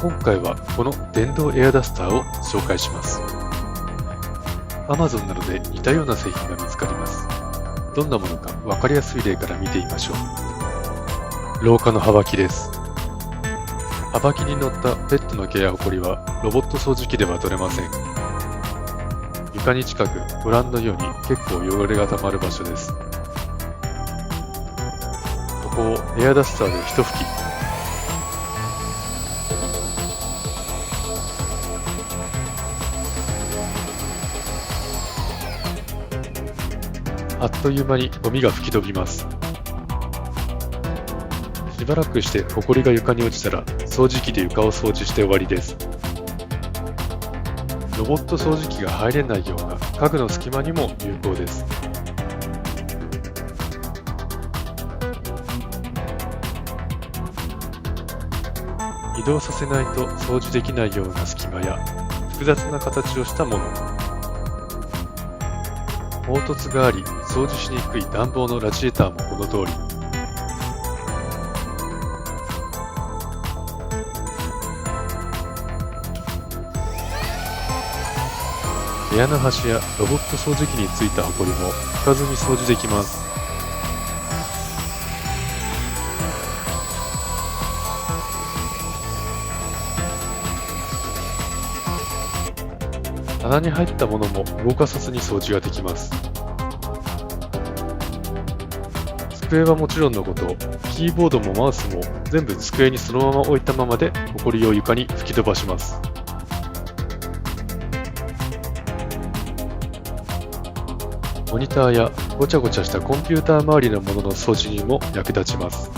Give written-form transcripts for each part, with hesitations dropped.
今回はこの電動エアダスターを紹介します。Amazon などで似たような製品が見つかります。どんなものか分かりやすい例から見てみましょう。廊下のはばきです。はばきに乗ったペットの毛やホコリはロボット掃除機では取れません。床に近くご覧のように結構汚れがたまる場所です。ここをエアダスターで一吹き。あっという間にゴミが吹き飛びます。しばらくしてホコリが床に落ちたら掃除機で床を掃除して終わりです。ロボット掃除機が入れないような家具の隙間にも有効です。移動させないと掃除できないような隙間や複雑な形をしたもの、凹凸があり掃除しにくい暖房のラジエーターもこの通り。部屋の端やロボット掃除機についたホコリも拭かずに掃除できます。棚に入ったものも動かさずに掃除ができます。机はもちろんのこと、キーボードもマウスも全部机にそのまま置いたままでホコリを床に吹き飛ばします。モニターやごちゃごちゃしたコンピューター周りのものの掃除にも役立ちます。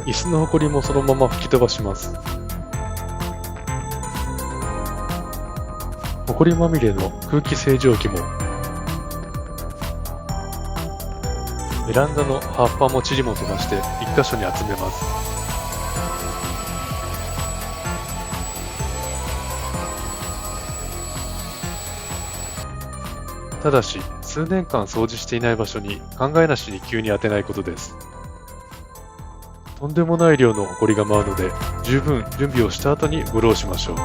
椅子のホコリもそのまま吹き飛ばします。ホコリまみれの空気清浄機も、ベランダの葉っぱも塵も飛ばして1箇所に集めます。ただし、数年間掃除していない場所に考えなしに急に当てないことです。とんでもない量のホコリが舞うので、十分準備をした後にブローしましょう。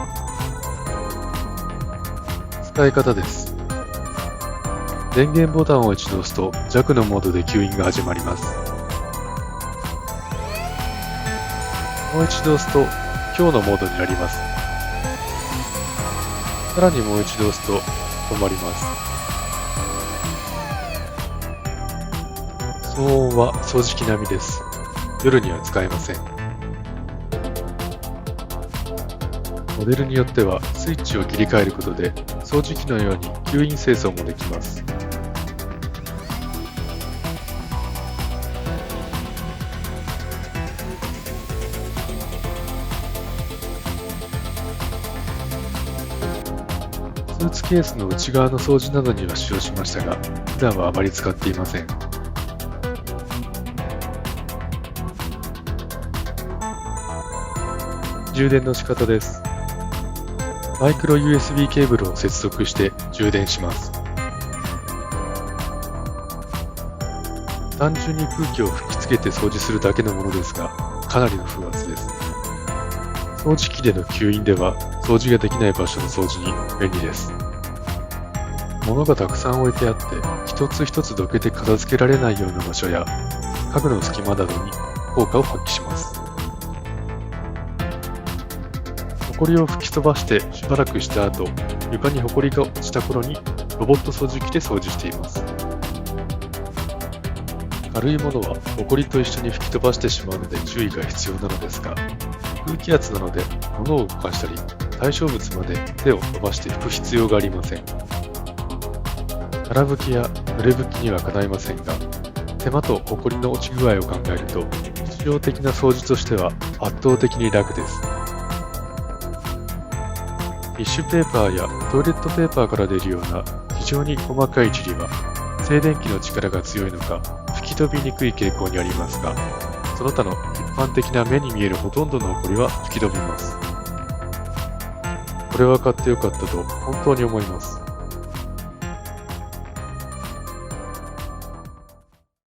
使い方です。電源ボタンを一度押すと弱のモードで吸引が始まります。もう一度押すと強のモードになります。さらにもう一度押すと止まります。騒音は掃除機並みです。夜には使えません。モデルによってはスイッチを切り替えることで掃除機のように吸引清掃もできます。スーツケースの内側の掃除などには使用しましたが、普段はあまり使っていません。充電の仕方です。マイクロ USB ケーブルを接続して充電します。単純に空気を吹きつけて掃除するだけのものですが、かなりの風圧です。掃除機での吸引では掃除ができない場所の掃除に便利です。物がたくさん置いてあって一つ一つどけて片付けられないような場所や家具の隙間などに効果を発揮します。ホコリを吹き飛ばしてしばらくした後、床にホコリが落ちた頃にロボット掃除機で掃除しています。軽いものはホコリと一緒に吹き飛ばしてしまうので注意が必要なのですが、空気圧なので物を動かしたり対象物まで手を伸ばして拭く必要がありません。空拭きや濡れ拭きにはかないませんが、手間とホコリの落ち具合を考えると日常的な掃除としては圧倒的に楽です。ティッシュペーパーやトイレットペーパーから出るような非常に細かい塵は静電気の力が強いのか吹き飛びにくい傾向にありますが、その他の一般的な目に見えるほとんどのホコリは吹き飛びます。これは買ってよかったと本当に思います。